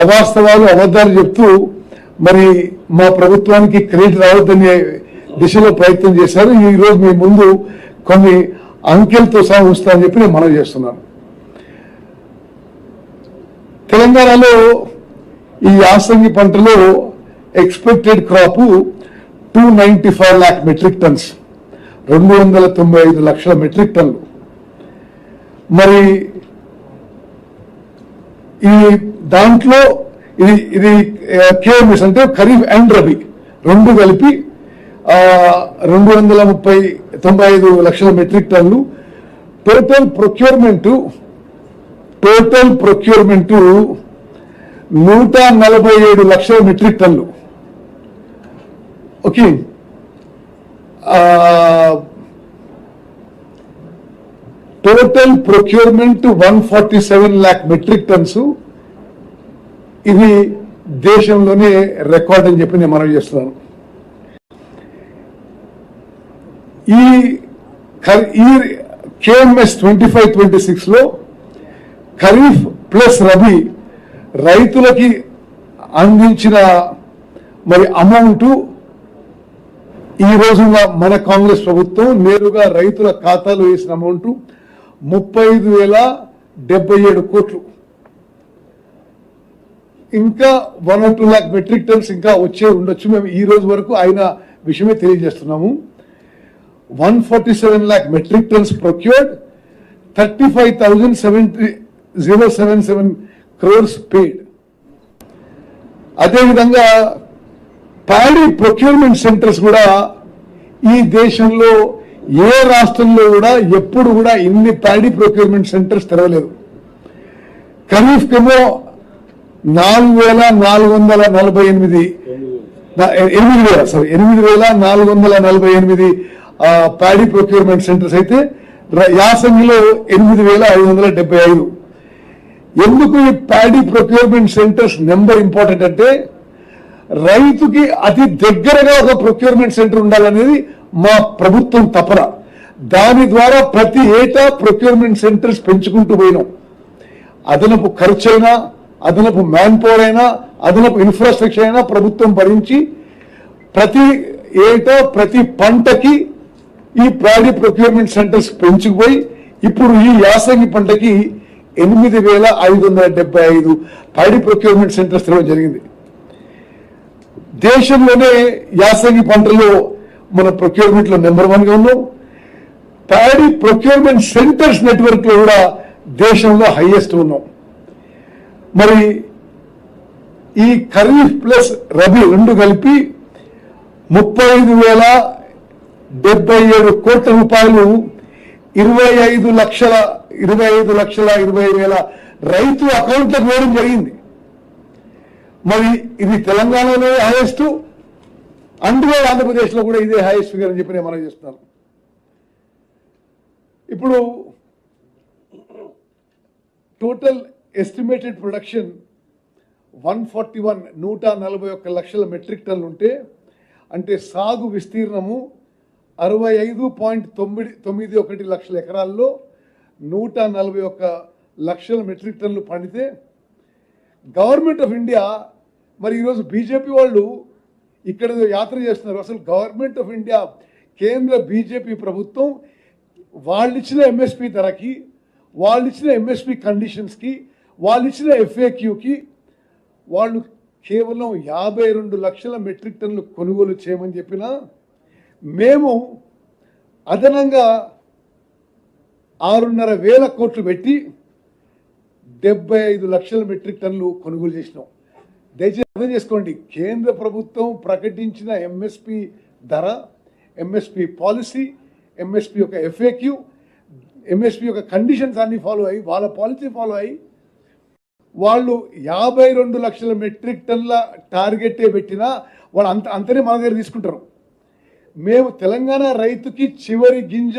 అవాస్తవాలు అబద్ధాలు చెప్తూ మరి మా ప్రభుత్వానికి క్రెడిట్ రావద్దనే దిశలో ప్రయత్నం చేశారు. ఈ రోజు మీ ముందు కొన్ని అంకెలతో సహా ఉంచుతానని చెప్పి నేను మనవి చేస్తున్నాను. తెలంగాణలో ఈ యాసంగి పంటలో expected crop 295 lakh metric turns, 295 లక్షల మెట్రిక్ టన్లు. మరి ఈ దాంట్లో ఇది కేఎంఎస్ అంటే ఖరీఫ్ అండ్ రబీ రెండు కలిపి 295 లక్షల మెట్రిక్ టన్లు. టోటల్ ప్రొక్యూర్మెంట్ 147 లక్షల మెట్రిక్ టన్లు. Okay, total procurement 147 lakh metric tonnes. ఇది దేశంలోనే రికార్డ్ అని చెప్పి నేను మనవి చేస్తున్నాను. ఈ కేఎంఎస్ 25-26 లో ఖరీఫ్ ప్లస్ రబీ రైతులకి అందించిన మరి అమౌంట్ ఈ రోజున మన కాంగ్రెస్ ప్రభుత్వం నేరుగా రైతుల ఖాతాలో వేసిన అమౌంట్ 35,077 కోట్లు. ఇంకా 1 or 2 lakh మెట్రిక్ టన్స్ ఇంకా వచ్చే ఉండొచ్చు. మేము ఈ రోజు వరకు ఆయన విషయమే తెలియజేస్తున్నాము. 147 lakh metric tonnes procured, 35,077 crores paid. అదేవిధంగా ప్యాడీ ప్రొక్యూర్మెంట్ సెంటర్స్ కూడా ఈ దేశంలో ఏ రాష్ట్రంలో కూడా ఎప్పుడు కూడా ఇన్ని ప్యాడీ ప్రొక్యూర్మెంట్ సెంటర్స్ తెరవలేదు. ఖరీఫ్ కేమో 8,448 ప్యాడీ ప్రొక్యూర్మెంట్ సెంటర్స్ అయితే యాసంగిలో 8,575. ఎందుకు ఈ paddy procurement centres number important అంటే రైతుకి అతి దగ్గరగా ఒక ప్రొక్యూర్మెంట్ సెంటర్ ఉండాలనేది మా ప్రభుత్వం తపన. దాని ద్వారా ప్రతి ఏటా ప్రొక్యూర్మెంట్ సెంటర్స్ పెంచుకుంటూ పోయినాం. అదనపు ఖర్చు అయినా, అదనపు మ్యాన్ పవర్ అయినా, అదనపు ఇన్ఫ్రాస్ట్రక్చర్ అయినా ప్రభుత్వం భరించి ప్రతి ఏటా ప్రతి పంటకి ఈ ప్యాడీ ప్రొక్యూర్మెంట్ సెంటర్స్ పెంచుకుపోయి ఇప్పుడు ఈ యాసంగి పంటకి 8,575 ప్యాడీ ప్రొక్యూర్మెంట్ సెంటర్స్ తెరవడం జరిగింది. దేశంలోనే యాసంగి పంటలో మన ప్రొక్యూర్మెంట్ లో నెంబర్ 1 గా ఉన్నాం. ప్యాడీ ప్రొక్యూర్మెంట్ సెంటర్స్ నెట్వర్క్ లో కూడా దేశంలో హైయెస్ట్ ఉన్నాం. మరి ఈ ఖరీఫ్ ప్లస్ రబీ రెండు కలిపి 35,077 కోట్ల రూపాయలు 25,20,000 రైతు అకౌంట్లకు వేయడం జరిగింది. మరి ఇది తెలంగాణలో హైయెస్ట్, అందులో ఆంధ్రప్రదేశ్లో కూడా ఇదే హైయెస్ట్ ఫిగర్ అని చెప్పి నేను మనం చేస్తున్నాను. ఇప్పుడు టోటల్ ఎస్టిమేటెడ్ ప్రొడక్షన్ 141 లక్షల మెట్రిక్ టన్నులు ఉంటే, అంటే సాగు విస్తీర్ణము 65.91 లక్షల ఎకరాల్లో 141 లక్షల మెట్రిక్ టన్నులు పండితే గవర్నమెంట్ ఆఫ్ ఇండియా మరి ఈరోజు బీజేపీ వాళ్ళు ఇక్కడ యాత్ర చేస్తున్నారు. అసలు గవర్నమెంట్ ఆఫ్ ఇండియా కేంద్ర బీజేపీ ప్రభుత్వం వాళ్ళు ఇచ్చిన ఎంఎస్పి ధరకి, వాళ్ళు ఇచ్చిన ఎంఎస్పి కండిషన్స్కి, వాళ్ళు ఇచ్చిన ఎఫ్ఏక్యూకి వాళ్ళు కేవలం 52 లక్షల మెట్రిక్ టన్నులు కొనుగోలు చేయమని చెప్పినా మేము అదనంగా 6,500 కోట్లు పెట్టి 75 లక్షల మెట్రిక్ టన్నులు కొనుగోలు చేసినాం. దయచేసి అర్థం చేసుకోండి, కేంద్ర ప్రభుత్వం ప్రకటించిన ఎంఎస్పి ధర, ఎంఎస్పి పాలసీ, ఎంఎస్పి యొక్క ఎఫ్ఏక్యూ, ఎంఎస్పి యొక్క కండిషన్స్ అన్ని ఫాలో అయ్యి, వాళ్ళ పాలసీ ఫాలో అయ్యి వాళ్ళు 52 లక్షల మెట్రిక్ టన్నుల టార్గెటే పెట్టినా వాళ్ళు అంతనే మన దగ్గర తీసుకుంటారు. మేము తెలంగాణ రైతుకి చివరి గింజ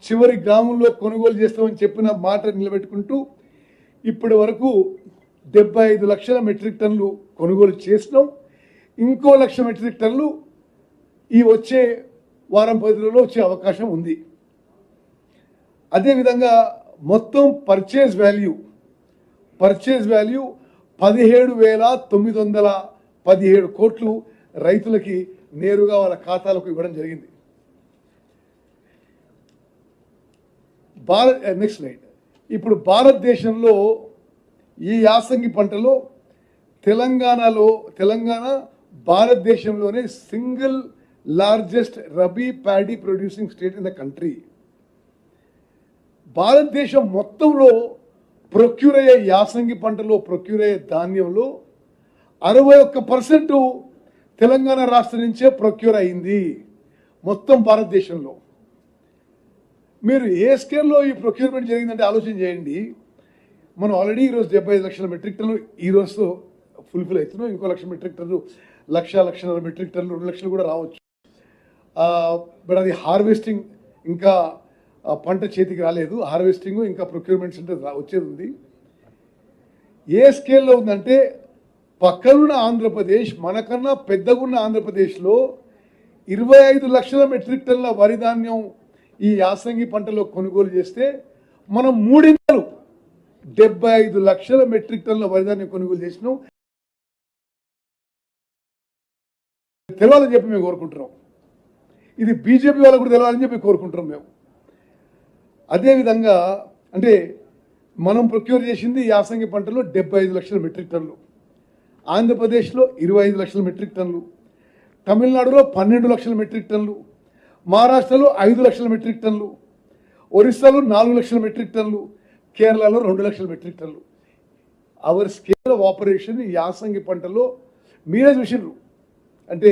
చివరి గ్రామంలో కొనుగోలు చేస్తామని చెప్పిన మాట నిలబెట్టుకుంటూ ఇప్పటి వరకు 75 లక్షల మెట్రిక్ టన్నులు కొనుగోలు చేసినాం. ఇంకో 1 లక్ష మెట్రిక్ టన్నులు ఈ వచ్చే వారం 10 రోజుల్లో వచ్చే అవకాశం ఉంది. అదేవిధంగా మొత్తం పర్చేజ్ వాల్యూ 17,917 కోట్లు రైతులకి నేరుగా వాళ్ళ ఖాతాలకు ఇవ్వడం జరిగింది. Next slide. ఇప్పుడు భారతదేశంలో ఈ యాసంగి పంటలో తెలంగాణ భారతదేశంలోనే single largest rabi paddy producing state in the country. భారతదేశం మొత్తంలో ప్రొక్యూర్ అయ్యే యాసంగి పంటలో ప్రొక్యూర్ అయ్యే ధాన్యంలో 61% తెలంగాణ రాష్ట్రం నుంచే ప్రొక్యూర్ అయింది మొత్తం భారతదేశంలో. మీరు ఏ స్కేల్లో ఈ ప్రొక్యూర్మెంట్ జరిగిందంటే ఆలోచన చేయండి. మనం ఆల్రెడీ ఈరోజు 75 లక్షల మెట్రిక్ టన్నులు ఈరోజు ఫుల్ఫిల్ అవుతున్నాం. ఇంకో 1,00,000 మెట్రిక్ టన్నులు 1,00,000 మెట్రిక్ టన్నులు 2 లక్షలు కూడా రావచ్చు. బట్ అది హార్వెస్టింగ్ ఇంకా పంట చేతికి రాలేదు. హార్వెస్టింగ్ ఇంకా ప్రొక్యూర్మెంట్ సెంటర్ వచ్చేది ఉంది. ఏ స్కేల్లో ఉందంటే పక్కనున్న ఆంధ్రప్రదేశ్, మనకన్నా పెద్దగున్న ఆంధ్రప్రదేశ్లో 25 లక్షల మెట్రిక్ టన్నుల వరి ధాన్యం ఈ యాసంగి పంటలో కొనుగోలు చేస్తే మనం 75 లక్షల మెట్రిక్ టన్నుల వరి ధాన్యం కొనుగోలు చేసినాం. తెలవాలని చెప్పి మేము కోరుకుంటున్నాం. ఇది బీజేపీ వాళ్ళకు కూడా తెలవాలని చెప్పి కోరుకుంటున్నాం మేము. అదేవిధంగా అంటే మనం ప్రొక్యూర్ చేసింది యాసంగి పంటలో 75 లక్షల మెట్రిక్ టన్నులు, ఆంధ్రప్రదేశ్లో 25 లక్షల మెట్రిక్ టన్నులు, తమిళనాడులో 12 లక్షల మెట్రిక్ టన్నులు, మహారాష్ట్రలో 5 లక్షల మెట్రిక్ టన్నులు, ఒరిస్సాలో 4 లక్షల మెట్రిక్ టన్నులు, కేరళలో 2 లక్షల మెట్రిక్ టన్నులు. అవర్ స్కేల్ ఆఫ్ ఆపరేషన్ ఈ యాసంగి పంటలో మీరే చూసినారు. అంటే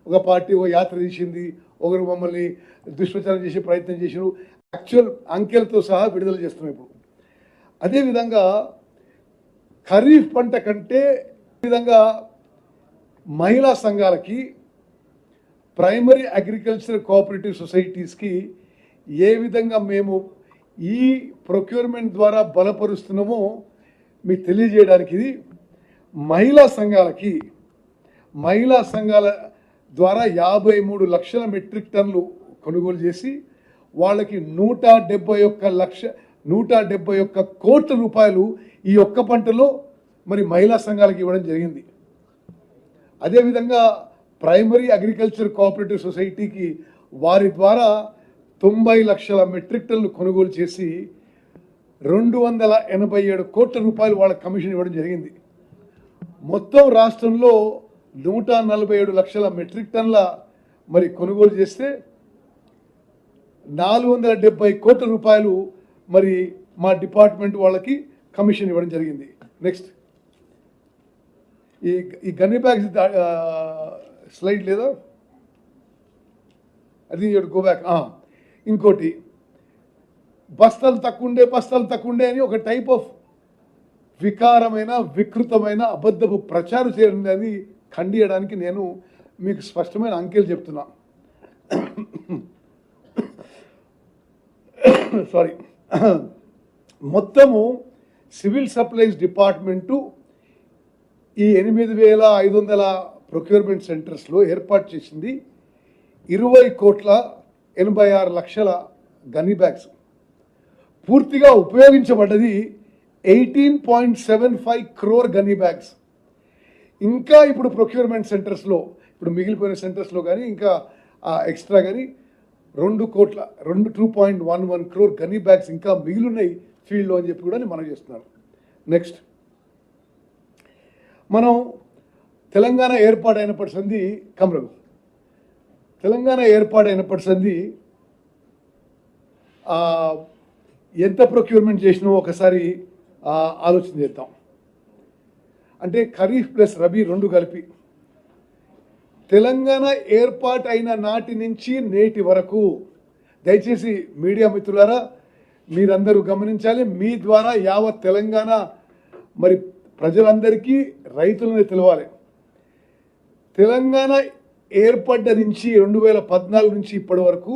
ఒక పార్టీ ఓ యాత్ర తీసింది, ఒకరు మమ్మల్ని దుష్ప్రచారం చేసే ప్రయత్నం చేసినారు. యాక్చువల్ అంకెలతో సహా విడుదల చేస్తున్నాం ఇప్పుడు. అదేవిధంగా ఖరీఫ్ పంట కంటే విధంగా మహిళా సంఘాలకి, ప్రైమరీ అగ్రికల్చర్ కోఆపరేటివ్ సొసైటీస్కి ఏ విధంగా మేము ఈ ప్రొక్యూర్మెంట్ ద్వారా బలపరుస్తున్నామో మీకు తెలియజేయడానికి ఇది మహిళా సంఘాల ద్వారా 53 లక్షల మెట్రిక్ టన్నులు కొనుగోలు చేసి వాళ్ళకి 171 కోట్ల రూపాయలు ఈ ఒక్క పంటలో మరి మహిళా సంఘాలకు ఇవ్వడం జరిగింది. అదేవిధంగా ప్రైమరీ అగ్రికల్చర్ కోఆపరేటివ్ సొసైటీకి వారి ద్వారా 90 లక్షల మెట్రిక్ టన్నులు కొనుగోలు చేసి 287 కోట్ల రూపాయలు వాళ్ళ కమిషన్ ఇవ్వడం జరిగింది. మొత్తం రాష్ట్రంలో 147 లక్షల మెట్రిక్ టన్నుల మరి కొనుగోలు చేస్తే 470 కోట్ల రూపాయలు మరి మా డిపార్ట్మెంట్ వాళ్ళకి కమిషన్ ఇవ్వడం జరిగింది. నెక్స్ట్ ఈ గన్ని బ్యాగ్స్ స్లైడ్ లేదా, అది గో బ్యాక్. ఇంకోటి బస్తాలు తక్కువ ఉండే అని ఒక టైప్ ఆఫ్ వికారమైన వికృతమైన అబద్ధపు ప్రచారం చేయడాన్ని ఖండియడానికి నేను మీకు స్పష్టమైన అంకెలు చెప్తున్నా. సారీ, మొత్తము సివిల్ సప్లైస్ డిపార్ట్మెంటు ఈ 8,500 ప్రొక్యూర్మెంట్ సెంటర్స్లో ఏర్పాటు చేసింది 20,86,00,000 గన్నీ బ్యాగ్స్. పూర్తిగా ఉపయోగించబడ్డది 18.75 crore గన్నీ బ్యాగ్స్. ఇంకా ఇప్పుడు ప్రొక్యూర్మెంట్ సెంటర్స్లో, ఇప్పుడు మిగిలిపోయిన సెంటర్స్లో కానీ ఇంకా ఎక్స్ట్రా కానీ 2.11 crore గన్నీ బ్యాగ్స్ ఇంకా మిగిలిన్నాయి ఫీల్డ్లో అని చెప్పి కూడా మనం చేస్తున్నాను. నెక్స్ట్, మనం తెలంగాణ ఏర్పాటైనప్పటి సంది ఎంత ప్రొక్యూర్మెంట్ చేసినామో ఒకసారి ఆలోచన చేద్దాం. అంటే ఖరీఫ్ ప్లస్ రబీ రెండు కలిపి తెలంగాణ ఏర్పాటు అయిన నాటి నుంచి నేటి వరకు, దయచేసి మీడియా మిత్రులారా మీరందరూ గమనించాలి. మీ ద్వారా యావత్ తెలంగాణ మరి ప్రజలందరికీ, రైతులని తెలవాలి. తెలంగాణ ఏర్పడ్డ నుంచి 2014 నుంచి ఇప్పటి వరకు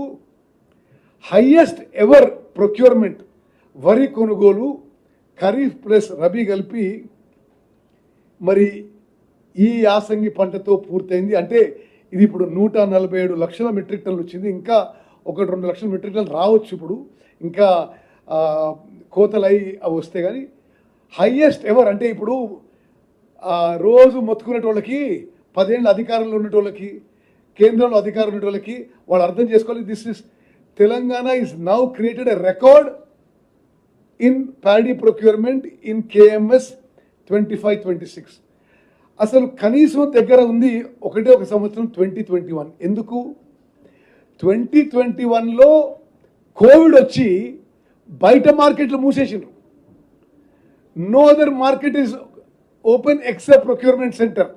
హైయెస్ట్ ఎవర్ ప్రొక్యూర్మెంట్ వరి కొనుగోలు ఖరీఫ్ ప్లస్ రబీ కలిపి మరి ఈ యాసంగి పంటతో పూర్తయింది. అంటే ఇది ఇప్పుడు 147 లక్షల మెట్రిక్ టన్నులు వచ్చింది. ఇంకా 1-2 లక్షల మెట్రిక్ టన్నులు రావచ్చు. ఇప్పుడు ఇంకా కోతలు అవి వస్తే కానీ హైయెస్ట్ ఎవర్. అంటే ఇప్పుడు రోజు మొత్తుకునేటోళ్ళకి 10 ఏళ్ళ అధికారంలో ఉన్నటోళ్ళకి కేంద్రంలో అధికారం ఉన్నటోళ్ళకి వాళ్ళు అర్థం చేసుకోవాలి. This is Telangana is now created a record in paddy procurement in KMS 25-26. అసలు కనీసం దగ్గర ఉంది ఒకటే ఒక సంవత్సరం 2021. ఎందుకు 2021లో కోవిడ్ వచ్చి బయట మార్కెట్లు మూసేసిండ్రు. No other market is open except procurement centre.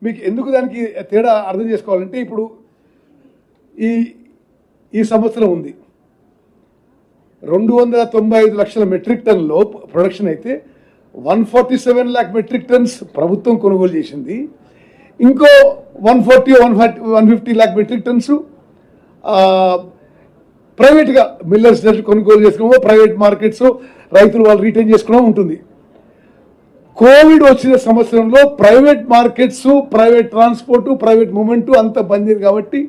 మీకు ఎందుకు దానికి తేడా అర్థం చేసుకోవాలంటే ఇప్పుడు ఈ సంవత్సరం ఉంది 295 లక్షల మెట్రిక్ టన్లో ప్రొడక్షన్ అయితే 147 lakh మెట్రిక్ టన్స్ ప్రభుత్వం కొనుగోలు చేసింది. ఇంకో 150 lakh మెట్రిక్ టన్స్ ప్రైవేట్గా మిల్లర్స్ కొనుగోలు చేసుకోవడం, ప్రైవేట్ మార్కెట్స్ రైతులు వాళ్ళు రీటైన్ చేసుకోవడం ఉంటుంది. కోవిడ్ వచ్చిన సంవత్సరంలో private markets, private transport, private movement అంత బంద్ కాబట్టి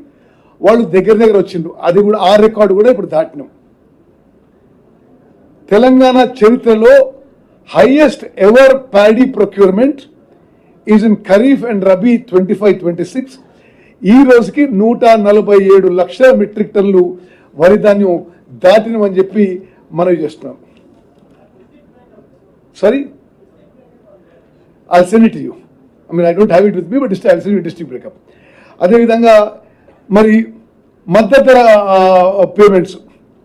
వాళ్ళు దగ్గర వచ్చిండ్రు. అది కూడా ఆ రికార్డు కూడా ఇప్పుడు దాటినాం. తెలంగాణ చరిత్రలో highest ever paddy procurement is in kharif and rabi 25-26. ఈ రోజుకి 147 లక్షల మెట్రిక్ టన్లు వరి ధాన్యం దాటినమని చెప్పి మనవి చేస్తున్నాం. Sorry, I'll send it to you. I mean, I don't have it with me, but I'll send you district breakup. అదేవిధంగా మరి మద్దతు ధర పేమెంట్స్,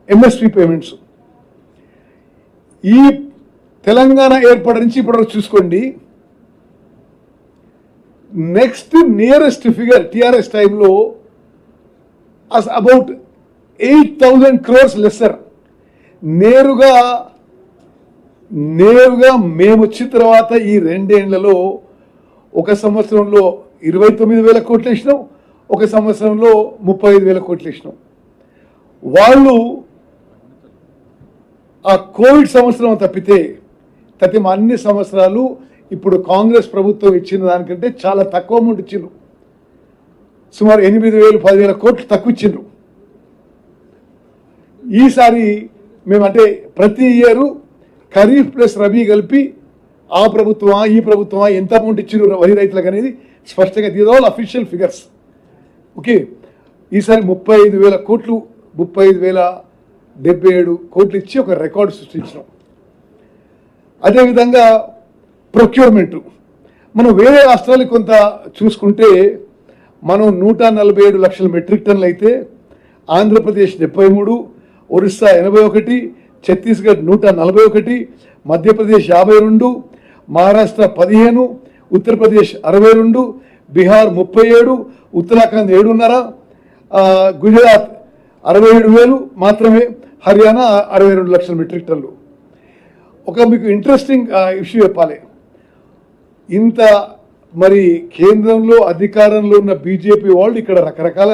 MSP పేమెంట్స్ ఈ తెలంగాణ ఏర్పడి నుంచి ఇప్పటివరకు చూసుకోండి. నెక్స్ట్ నియరెస్ట్ ఫిగర్ TRS టైంలో అబౌట్ 8,000 crores లెస్సర్. నేరుగా మేము వచ్చిన తర్వాత ఈ 2 ఏళ్లలో ఒక సంవత్సరంలో 29,000 కోట్లు వేసినాం, ఒక సంవత్సరంలో 35,000 కోట్లు వేసినాం. వాళ్ళు ఆ కోవిడ్ సంవత్సరం తప్పితే అన్ని సంవత్సరాలు ఇప్పుడు కాంగ్రెస్ ప్రభుత్వం ఇచ్చిన దానికంటే చాలా తక్కువ అమౌంట్ ఇచ్చిండ్రు. సుమారు 8,000-10,000 కోట్లు తక్కువ ఇచ్చిండ్రు. ఈసారి మేమంటే ప్రతి ఇయర్ ఖరీఫ్ ప్లస్ రబీ కలిపి ఆ ప్రభుత్వమా ఈ ప్రభుత్వమా ఎంత అమౌంట్ ఇచ్చిండ్రు వరి రైతులకు అనేది స్పష్టంగా these all official figures. Okay, ఈసారి 35,000 కోట్లు 35,077 కోట్లు ఇచ్చి ఒక రికార్డు సృష్టించినాం. అదేవిధంగా ప్రొక్యూర్మెంట్ మనం వేరే రాష్ట్రాలు కొంత చూసుకుంటే మనం 147 లక్షల మెట్రిక్ టన్నులు అయితే ఆంధ్రప్రదేశ్ 73, ఒరిస్సా 81, ఛత్తీస్గఢ్ 141, మధ్యప్రదేశ్ 52, మహారాష్ట్ర 15, ఉత్తరప్రదేశ్ 62, బీహార్ 37, ఉత్తరాఖండ్ 7.5, గుజరాత్ 67,000 మాత్రమే, హర్యానా 62 లక్షల మెట్రిక్ టన్నులు. ఒక మీకు ఇంట్రెస్టింగ్ ఇష్యూ చెప్పాలి. ఇంత మరి కేంద్రంలో అధికారంలో ఉన్న బీజేపీ వాళ్ళు ఇక్కడ రకరకాల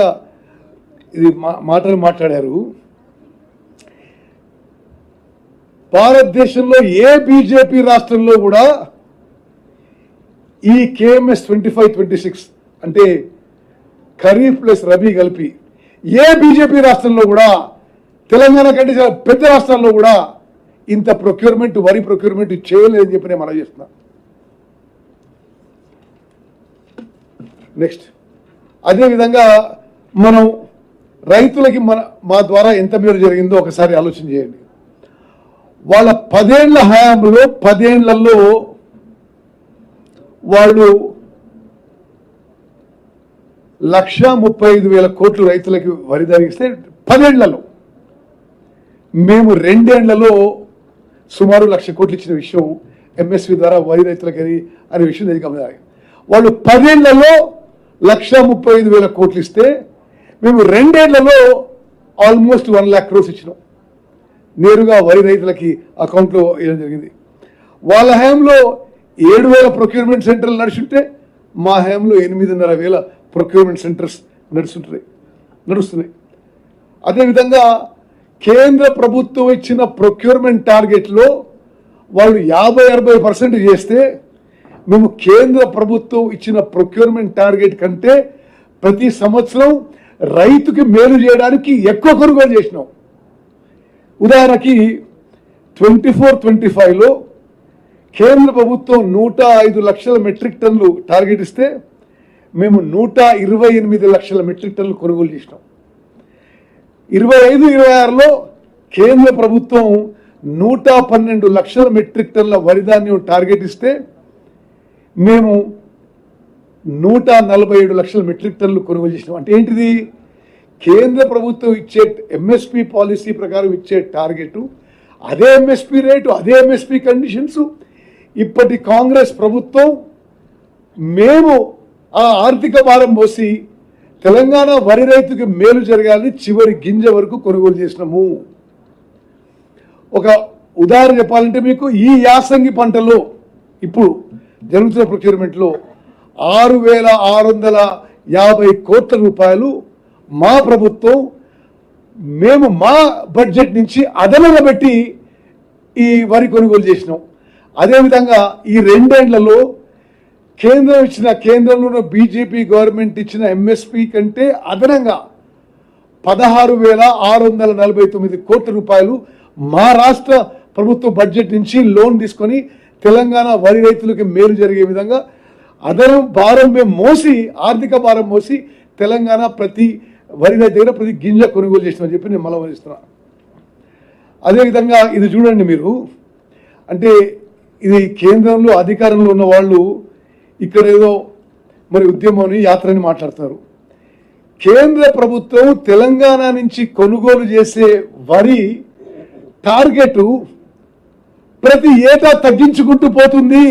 మాటలు మాట్లాడారు. భారతదేశంలో ఏ బీజేపీ రాష్ట్రంలో కూడా ఈ KMS 25-26 అంటే ఖరీఫ్ ప్లస్ రబీ కలిపి ఏ బీజేపీ రాష్ట్రంలో కూడా తెలంగాణ కంటే చాలా పెద్ద రాష్ట్రాల్లో కూడా ఇంత ప్రొక్యూర్మెంట్ వరి ప్రొక్యూర్మెంట్ చేయలేదని చెప్పి నేను మనవి చేస్తున్నా. నెక్స్ట్, అదేవిధంగా మనం రైతులకి మా ద్వారా ఎంత మేలు జరిగిందో ఒకసారి ఆలోచన చేయండి. వాళ్ళ 10 ఏళ్ల హయాంలో 10 ఏళ్లలో వాళ్ళు 135,000 కోట్లు రైతులకి వరి ధరిస్తే 10 ఏళ్లలో, మేము 2 ఏళ్లలో సుమారు 1,00,000 కోట్లు ఇచ్చిన విషయం MSP ద్వారా వరి రైతులకి అనే విషయం నేను గమనించాలి. వాళ్ళు 10 ఏళ్లలో 135,000 కోట్లు ఇస్తే మేము 2 ఏళ్లలో ఆల్మోస్ట్ 1 lakh crores ఇచ్చినాం. నేరుగా వరి రైతులకి అకౌంట్లో వేయడం జరిగింది. వాళ్ళ హయాంలో 7,000 ప్రొక్యూర్మెంట్ సెంటర్లు నడుచుంటే మా హయాంలో 8,500 ప్రొక్యూర్మెంట్ సెంటర్స్ నడుస్తున్నాయి. అదేవిధంగా కేంద్ర ప్రభుత్వం ఇచ్చిన ప్రొక్యూర్మెంట్ టార్గెట్లో వాళ్ళు 50-60% చేస్తే మేము కేంద్ర ప్రభుత్వం ఇచ్చిన ప్రొక్యూర్మెంట్ టార్గెట్ కంటే ప్రతి సంవత్సరం రైతుకి మేలు చేయడానికి ఎక్కువ కొనుగోలు చేసినాం. ఉదాహరణకి 24-25లో కేంద్ర ప్రభుత్వం 105 లక్షల మెట్రిక్ టన్నులు టార్గెట్ ఇస్తే మేము 128 లక్షల మెట్రిక్ టన్నులు కొనుగోలు చేసినాం. 25-26లో కేంద్ర ప్రభుత్వం 112 లక్షల మెట్రిక్ టన్నుల వరి ధాన్యం టార్గెట్ ఇస్తే మేము 147 లక్షల మెట్రిక్ టన్నులు కొనుగోలు చేసినాం. అంటే ఏంటిది? కేంద్ర ప్రభుత్వం ఇచ్చే ఎంఎస్పి పాలసీ ప్రకారం ఇచ్చే టార్గెట్, అదే ఎంఎస్పి రేటు, అదే ఎంఎస్పి కండిషన్స్. ఇప్పటి కాంగ్రెస్ ప్రభుత్వం మేము ఆ ఆర్థిక భారం మోసి తెలంగాణ వరి రైతుకి మేలు జరగాలని చివరి గింజ వరకు కొనుగోలు చేసినాము. ఒక ఉదాహరణ చెప్పాలంటే మీకు, ఈ యాసంగి పంటలో ఇప్పుడు జరుగుతున్న ప్రొక్యూర్మెంట్లో 6,650 కోట్ల రూపాయలు మా ప్రభుత్వం మేము మా బడ్జెట్ నుంచి అదనంగా పెట్టి ఈ వరి కొనుగోలు చేసినాం. అదేవిధంగా ఈ 2 ఏళ్లలో కేంద్రంలో బీజేపీ గవర్నమెంట్ ఇచ్చిన ఎంఎస్పి కంటే అదనంగా 16,649 కోట్ల రూపాయలు మా రాష్ట్ర ప్రభుత్వ బడ్జెట్ నుంచి లోన్ తీసుకొని తెలంగాణ వరి రైతులకు మేలు జరిగే విధంగా అదనం భారం మేము మోసి, ఆర్థిక భారం మోసి తెలంగాణ ప్రతి వరి రైతు దగ్గర ప్రతి గింజ కొనుగోలు చేసినామని చెప్పి నేను మళ్ళీ. అదేవిధంగా ఇది చూడండి మీరు, అంటే ఇది కేంద్రంలో అధికారంలో ఉన్న వాళ్ళు ఇక్కడ ఏదో మరి ఉద్యమం యాత్రని మాట్లాడతారు. కేంద్ర ప్రభుత్వం తెలంగాణ నుంచి కొనుగోలు చేసే వరి టార్గెట్ ప్రతి ఏటా తగ్గించుకుంటూ పోతుంది.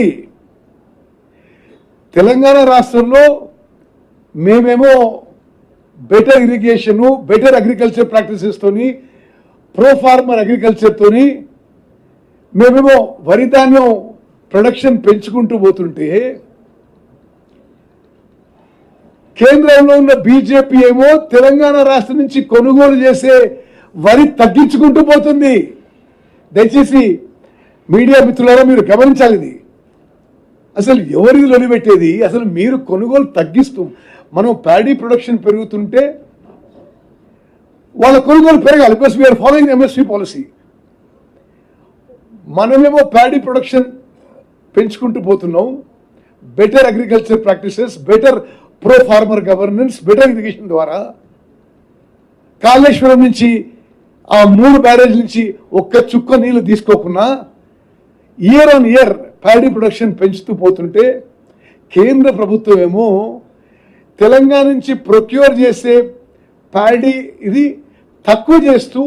తెలంగాణ రాష్ట్రంలో మేమేమో better irrigation, better agriculture practices తోని, ప్రో ఫార్మర్ అగ్రికల్చర్ తోని మేమేమో వరి ధాన్యం ప్రొడక్షన్ పెంచుకుంటూ పోతుంటే కేంద్రంలో ఉన్న బీజేపీ ఏమో తెలంగాణ రాష్ట్రం నుంచి కొనుగోలు చేసే వరి తగ్గించుకుంటూ పోతుంది. దయచేసి మీడియా మిత్రులారా మీరు గమనించాలి. ఇది అసలు ఎవరిది లొలిపెట్టేది? అసలు మీరు కొనుగోలు తగ్గిస్తూ, మనం ప్యాడీ ప్రొడక్షన్ పెరుగుతుంటే వాళ్ళ కొనుగోలు పెరగాలి. Because we're following MSP policy. మనమేమో ప్యాడీ ప్రొడక్షన్ పెంచుకుంటూ పోతున్నాం. Better agriculture practices, better pro farmer governance, better irrigation ద్వారా కాళేశ్వరం నుంచి ఆ 3 బ్యారేజ్ నుంచి ఒక్క చుక్క నీళ్లు తీసుకోకుండా year on year paddy production పెంచుతూ పోతుంటే కేంద్ర ప్రభుత్వం ఏమో తెలంగాణ నుంచి ప్రొక్యూర్ చేసే ప్యాడీ ఇది తక్కువ చేస్తూ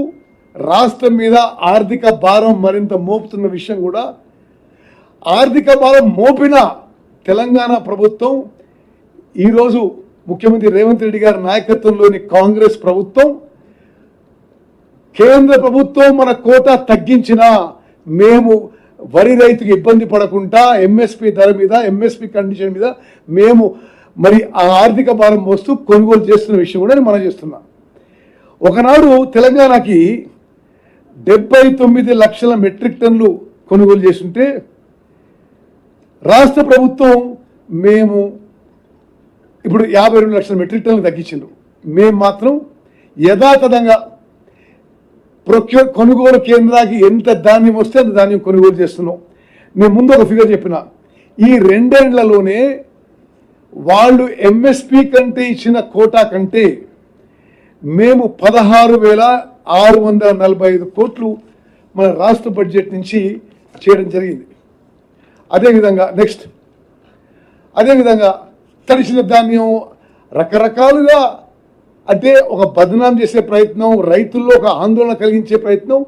రాష్ట్రం మీద ఆర్థిక భారం మరింత మోపుతున్న విషయం కూడా, ఆర్థిక భారం మోపిన తెలంగాణ ప్రభుత్వం ఈరోజు ముఖ్యమంత్రి రేవంత్ రెడ్డి గారి నాయకత్వంలోని కాంగ్రెస్ ప్రభుత్వం, కేంద్ర ప్రభుత్వం మన కోటా తగ్గించినా మేము వరి రైతుకి ఇబ్బంది పడకుండా ఎంఎస్పి ధర మీద, ఎంఎస్పి కండిషన్ మీద మేము మరి ఆ ఆర్థిక భారం మోస్తూ కొనుగోలు చేస్తున్న విషయం కూడా నేను మనం చేస్తున్నా. ఒకనాడు తెలంగాణకి 79 లక్షల మెట్రిక్ టన్నులు కొనుగోలు చేస్తుంటే రాష్ట్ర ప్రభుత్వం మేము ఇప్పుడు 52 లక్షల మెట్రిక్ టన్నులు తగ్గించిండ్రు. మేము మాత్రం యథాతథంగా కొనుగోలు కేంద్రానికి ఎంత ధాన్యం వస్తే అంత ధాన్యం కొనుగోలు చేస్తున్నాం. నేను ముందు ఒక ఫిగర్ చెప్పిన, ఈ 2 ఏళ్లలోనే వాళ్ళు ఎంఎస్పి కంటే ఇచ్చిన కోటా కంటే మేము 16,645 కోట్లు మన రాష్ట్ర బడ్జెట్ నుంచి చేయడం జరిగింది. అదేవిధంగా అదేవిధంగా తడిసిన ధాన్యం రకరకాలుగా, అంటే ఒక బదనాం చేసే ప్రయత్నం, రైతుల్లో ఒక ఆందోళన కలిగించే ప్రయత్నం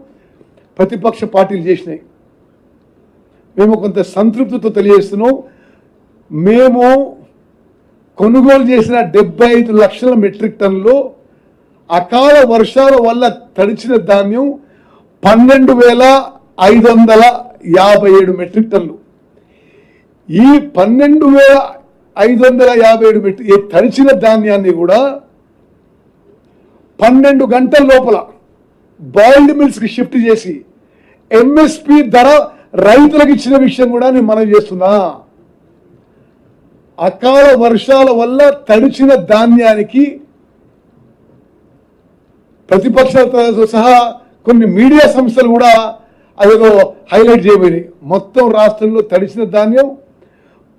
ప్రతిపక్ష పార్టీలు చేసినాయి. మేము కొంత సంతృప్తితో తెలియజేస్తున్నాం. మేము కొనుగోలు చేసిన 75 లక్షల మెట్రిక్ టన్నులో అకాల వర్షాల వల్ల తడిచిన ధాన్యం 12,557 మెట్రిక్ టన్నులు. ఈ 12,557 తడిచిన ధాన్యాన్ని కూడా 12 గంటల లోపల బాయిల్డ్ మిల్స్కి షిఫ్ట్ చేసి ఎంఎస్పి ధర రైతులకు ఇచ్చిన విషయం కూడా నేను మనం చేస్తున్నా. అకాల వర్షాల వల్ల తడిచిన ధాన్యానికి ప్రతిపక్షాలతో సహా కొన్ని మీడియా సంస్థలు కూడా అదేదో హైలైట్ చేయబోయినాయి. మొత్తం రాష్ట్రంలో తడిసిన ధాన్యం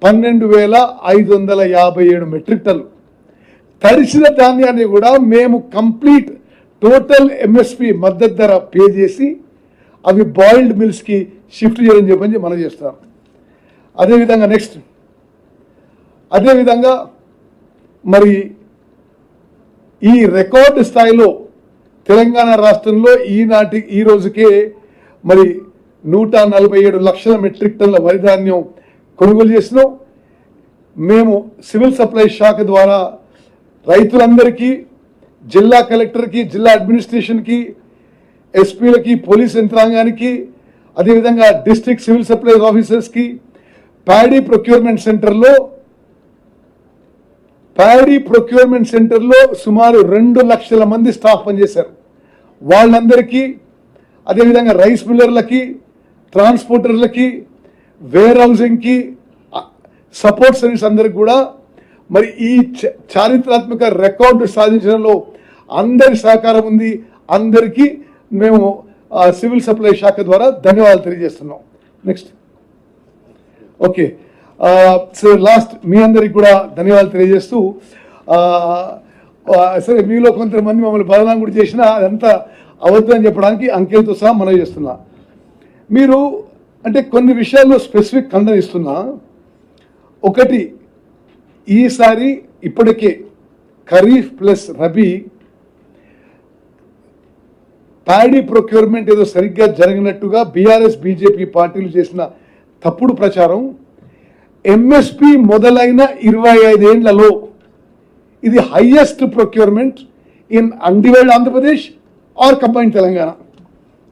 12,557 మెట్రిక్ టన్నులు. తడిసిన ధాన్యాన్ని కూడా మేము కంప్లీట్ టోటల్ ఎంఎస్పి మద్దతు ధర పే చేసి అవి బాయిల్డ్ మిల్స్కి షిఫ్ట్ చేయడం చెప్పని మనం చేస్తాం. అదేవిధంగా నెక్స్ట్ అదేవిధంగా మరి ఈ రికార్డు స్థాయిలో తెలంగాణ రాష్ట్రంలో ఈ రోజుకే మరి 147 లక్షల మెట్రిక్ టన్నుల వరి ధాన్యం కొనుగోలు చేసినాం. మేము సివిల్ సప్లై శాఖ ద్వారా రైతులందరికీ, జిల్లా కలెక్టర్కి, జిల్లా అడ్మినిస్ట్రేషన్కి, ఎస్పీలకి, పోలీస్ యంత్రాంగానికి, అదేవిధంగా డిస్ట్రిక్ట్ సివిల్ సప్లైస్ ఆఫీసర్స్కి ప్యాడీ ప్రొక్యూర్మెంట్ సెంటర్లో సుమారు 2 లక్షల మంది స్టాఫ్ పనిచేశారు. వాళ్ళందరికీ, అదేవిధంగా రైస్ మిల్లర్లకి, ట్రాన్స్పోర్టర్లకి, వేర్ హౌసింగ్కి, సపోర్ట్ సర్వీస్ అందరికి కూడా మరి ఈ చారిత్రాత్మక రికార్డు సాధించడంలో అందరి సహకారం ఉంది. అందరికీ మేము సివిల్ సప్లై శాఖ ద్వారా ధన్యవాదాలు తెలియజేస్తున్నాం. నెక్స్ట్ ఓకే, సో లాస్ట్ మీ అందరికి కూడా ధన్యవాదాలు తెలియజేస్తూ, సరే మీలో కొంతమంది మమ్మల్ని బదనాం కూడా చేసినా అదంతా అవద్దు అని చెప్పడానికి అంకెలతో సహా మనం చేస్తున్నా. మీరు అంటే కొన్ని విషయాల్లో స్పెసిఫిక్ ఖండనిస్తున్నా. ఒకటి, ఈసారి ఇప్పటికే kharif plus rabi paddy procurement ఏదో సరిగ్గా జరిగినట్టుగా బీఆర్ఎస్ బీజేపీ పార్టీలు చేసిన తప్పుడు ప్రచారం ఎంఎస్పి మొదలైన 25 ఏళ్లలో ఇది highest procurement in undivided Andhra Pradesh or combined Telangana.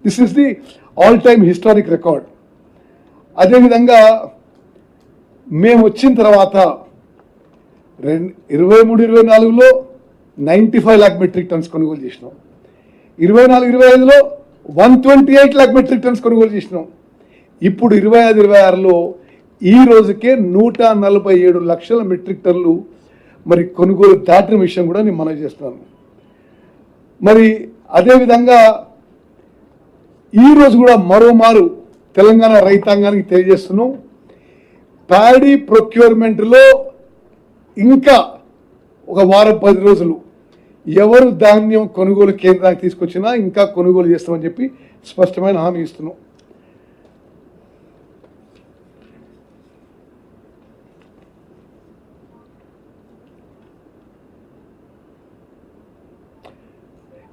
This is the all time historic record. అదేవిధంగా మేము వచ్చిన తర్వాత 23-24లో 95 లాక్ మెట్రిక్ టన్స్ కొనుగోలు చేసినాం. 24-25లో 128 లాక్ మెట్రిక్ టన్స్ కొనుగోలు చేసినాం. ఇప్పుడు 25-26లో ఈ రోజుకే 147 లక్షల మెట్రిక్ టన్నులు మరి కొనుగోలు దాటిన విషయం కూడా నేను మనవి చేస్తున్నాను. మరి అదేవిధంగా ఈరోజు కూడా మరోమారు తెలంగాణ రైతాంగానికి తెలియజేస్తున్నాం, ప్యాడీ ప్రొక్యూర్మెంట్లో ఇంకా ఒక వారం 10 రోజులు ఎవరు ధాన్యం కొనుగోలు కేంద్రానికి తీసుకొచ్చినా ఇంకా కొనుగోలు చేస్తామని చెప్పి స్పష్టమైన హామీ ఇస్తున్నాం.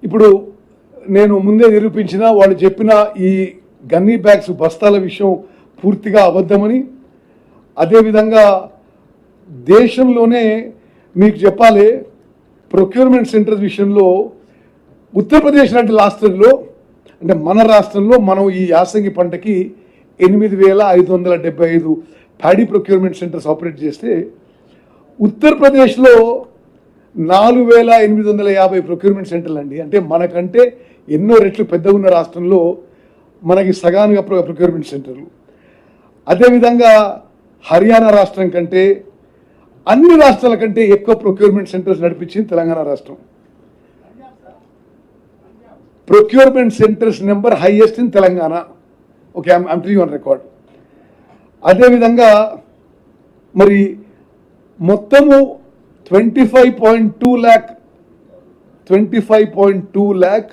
ఇప్పుడు నేను ముందే నిరూపించిన వాళ్ళు చెప్పిన ఈ గన్నీ బ్యాగ్స్ బస్తాల విషయం పూర్తిగా అబద్ధమని, అదేవిధంగా దేశంలోనే మీకు చెప్పాలి ప్రొక్యూర్మెంట్ సెంటర్స్ విషయంలో ఉత్తరప్రదేశ్ లాంటి రాష్ట్రంలో అంటే మన రాష్ట్రంలో మనం ఈ యాసంగి పంటకి 8,575 ప్యాడీ ప్రొక్యూర్మెంట్ సెంటర్స్ ఆపరేట్ చేస్తే ఉత్తరప్రదేశ్లో 4,850 ప్రొక్యూర్మెంట్ సెంటర్లు అండి. అంటే మనకంటే ఎన్నో రెట్లు పెద్దగా ఉన్న రాష్ట్రంలో మనకి సగానుగా ప్రొక్యూర్మెంట్ సెంటర్లు. అదేవిధంగా హర్యానా రాష్ట్రం కంటే అన్ని రాష్ట్రాల కంటే ఎక్కువ ప్రొక్యూర్మెంట్ సెంటర్స్ నడిపించింది తెలంగాణ రాష్ట్రం. Procurement centres number highest in Telangana. Okay, I'm telling on record. అదేవిధంగా మరి మొత్తము 25.2 lakh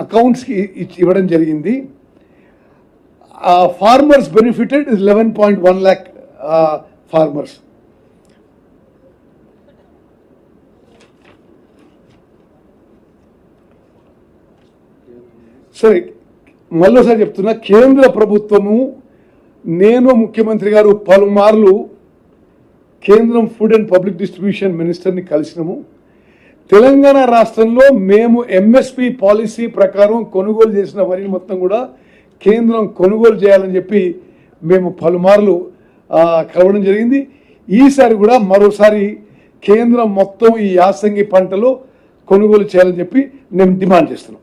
అకౌంట్స్కి ఇవ్వడం జరిగింది. Farmers benefited is 11.1 lakh farmers. సరే, మళ్ళీసారి చెప్తున్నా, కేంద్ర ప్రభుత్వము నేను ముఖ్యమంత్రి గారు పలుమార్లు కేంద్రం ఫుడ్ అండ్ పబ్లిక్ డిస్ట్రిబ్యూషన్ మినిస్టర్ని కలిసినాము. తెలంగాణ రాష్ట్రంలో మేము ఎంఎస్పి పాలసీ ప్రకారం కొనుగోలు చేసిన వరిని మొత్తం కూడా కేంద్రం కొనుగోలు చేయాలని చెప్పి మేము పలుమార్లు కలవడం జరిగింది. ఈసారి కూడా మరోసారి కేంద్రం మొత్తం ఈ యాసంగి పంటలో కొనుగోలు చేయాలని చెప్పి నేను డిమాండ్ చేస్తున్నాం.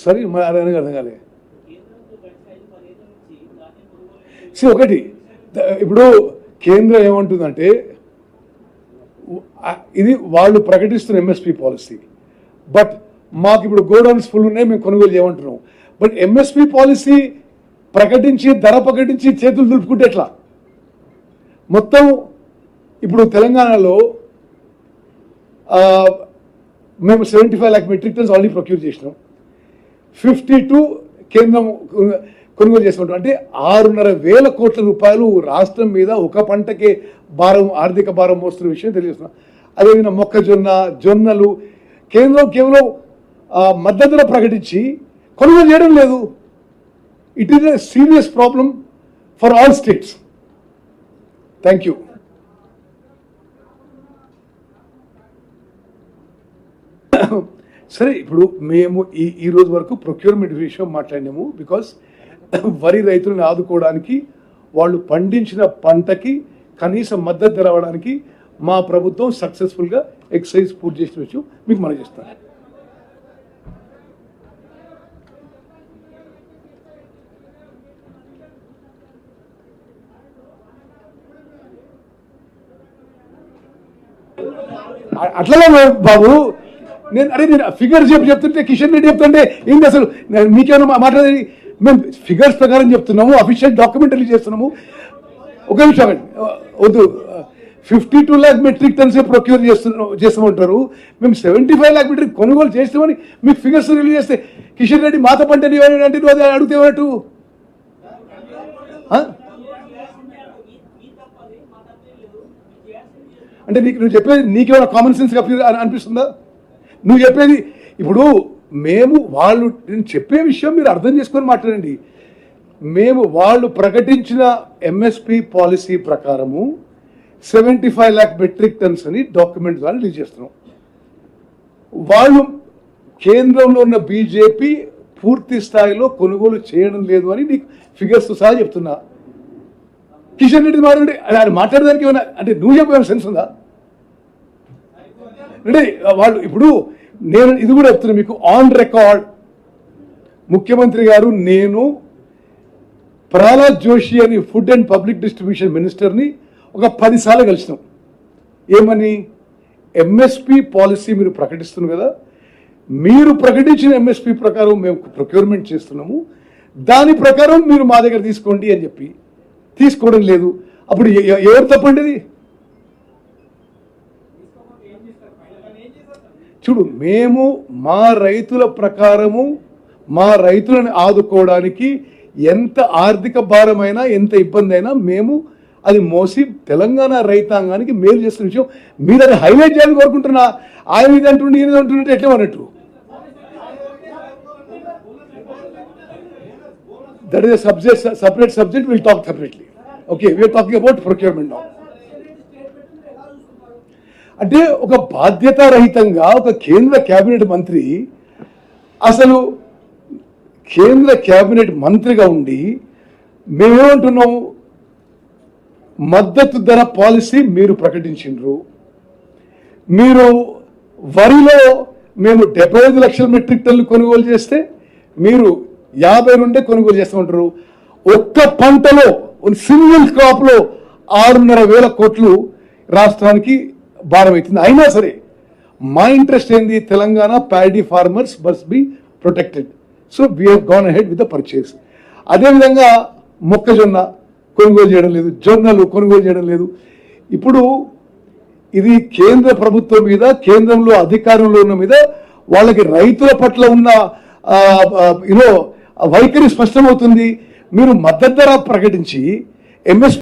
సరే మరి అదే అర్థం కాలే. ఒకటి ఇప్పుడు కేంద్రం ఏమంటుందంటే ఇది వాళ్ళు ప్రకటిస్తున్న ఎంఎస్పి పాలసీ, బట్ మాకు ఇప్పుడు గోడౌన్స్ ఫుల్ ఉన్నాయి, మేము కొనుగోలు చేయమంటున్నాం. బట్ ఎంఎస్పి పాలసీ ప్రకటించి ధర ప్రకటించి చేతులు దులుపుకుంటే ఎట్లా? మొత్తం ఇప్పుడు తెలంగాణలో మేము 75 lakh metric turns already procure చేసినాం. 52 కేంద్రం కొనుగోలు చేసుకుంటాం. అంటే 6,500 కోట్ల రూపాయలు రాష్ట్రం మీద ఒక పంటకే భారం, ఆర్థిక భారం మోస్తున్న విషయం తెలియజేస్తున్నాం. అదేవిధంగా మొక్కజొన్న, జొన్నలు కేంద్రం కేవలం మద్దతు ధర ప్రకటించి కొనుగోలు చేయడం లేదు. It is a serious problem for all states. Thank you. సరే, ఇప్పుడు మేము ఈ రోజు వరకు ప్రొక్యూర్మెంట్ విషయం మాట్లాడినాము. బికాస్ వరి రైతులను ఆదుకోవడానికి, వాళ్ళు పండించిన పంటకి కనీస మద్దతు ధర అవ్వడానికి మా ప్రభుత్వం సక్సెస్ఫుల్గా ఎక్సైజ్ పూర్తి చేసిన విషయం మీకు మనం చేస్తాను. అట్లా బాబు, నేను ఫిగర్స్ చెప్తుంటే కిషన్ రెడ్డి చెప్తుంటే ఏంటి అసలు? మీకేమైనా మాట్లాడేది? మేము ఫిగర్స్ ప్రకారం చెప్తున్నాము, అఫీషియల్ డాక్యుమెంట్ రిలీజ్ చేస్తున్నాము. ఒక నిమిషం వద్దు. 52 lakh మెట్రిక్ టన్స్ ప్రొక్యూర్ చేస్తామంటారు. మేము 75 lakh మెట్రిక్ కొనుగోలు చేస్తామని మీకు ఫిగర్స్ రిలీజ్ చేస్తే కిషన్ రెడ్డి మాత పంట అంటే నువ్వు అది అడిగితే ఏమన్నట్టు? అంటే నువ్వు చెప్పేది నీకేమైనా కామన్ సెన్స్ అనిపిస్తుందా? నువ్వు చెప్పేది ఇప్పుడు మేము నేను చెప్పే విషయం మీరు అర్థం చేసుకొని మాట్లాడండి. మేము వాళ్ళు ప్రకటించిన ఎంఎస్పి పాలసీ ప్రకారము 75 lakh మెట్రిక్ టన్స్ అని డాక్యుమెంట్ ద్వారా రిలీజ్ చేస్తున్నాం. వాళ్ళు కేంద్రంలో ఉన్న బీజేపీ పూర్తి స్థాయిలో కొనుగోలు చేయడం లేదు అని నీకు ఫిగర్స్ సహా చెప్తున్నా. కిషన్ రెడ్డి మాట్లాడడానికి ఏమైనా అంటే నువ్వు చెప్పేమైనా సెన్స్ ఉందా? అంటే వాళ్ళు ఇప్పుడు నేను ఇది కూడా చెప్తున్నా మీకు ఆన్ రికార్డ్. ముఖ్యమంత్రి గారు, నేను ప్రహ్లాద్ జోషి అని ఫుడ్ అండ్ పబ్లిక్ డిస్ట్రిబ్యూషన్ మినిస్టర్ని ఒక 10 సార్లు కలిసినాం. ఏమని? ఎంఎస్పి పాలసీ మీరు ప్రకటిస్తున్నారు కదా, మీరు ప్రకటించిన ఎంఎస్పి ప్రకారం మేము ప్రొక్యూర్మెంట్ చేస్తున్నాము, దాని ప్రకారం మీరు మా దగ్గర తీసుకోండి అని చెప్పి తీసుకోవడం లేదు. అప్పుడు ఎవరు తప్పండి? చూడు, మేము మా రైతుల ప్రకారము మా రైతులను ఆదుకోవడానికి ఎంత ఆర్థిక భారమైనా ఎంత ఇబ్బంది అయినా మేము అది మోసి తెలంగాణ రైతాంగానికి మేలు చేస్తున్న విషయం మీరు అది హైలైట్ చేయాలని కోరుకుంటున్నా. ఆయన ఇది అంటుండే ఈయన అంటుంటే ఎట్లా అన్నట్టు? That is separate subject. We'll talk separately. Okay, we are talking about procurement now. అంటే ఒక బాధ్యతారహితంగా ఒక కేంద్ర కేబినెట్ మంత్రి, అసలు కేంద్ర కేబినెట్ మంత్రిగా ఉండి మేమేమంటున్నాము? మద్దతు ధర పాలసీ మీరు ప్రకటించిండ్రు. మీరు వరిలో మేము 75 లక్షల మెట్రిక్ టన్నులు కొనుగోలు చేస్తే మీరు 52 కొనుగోలు చేస్తామంటారు. ఒక్క పంటలో సింగిల్ క్రాప్లో 6,500 కోట్లు రాష్ట్రానికి భారం అవుతుంది. అయినా సరే మా ఇంట్రెస్ట్ ఏంది? Telangana paddy farmers must be protected. So we have gone ahead with the purchase. అదేవిధంగా మొక్కజొన్న కొనుగోలు చేయడం లేదు, జొన్నలు కొనుగోలు చేయడం లేదు. ఇప్పుడు ఇది కేంద్ర ప్రభుత్వం మీద, కేంద్రంలో అధికారంలో ఉన్న మీద వాళ్ళకి రైతుల పట్ల ఉన్న వైఖరి స్పష్టమవుతుంది. మీరు మద్దతు ధర ప్రకటించి ఎంఎస్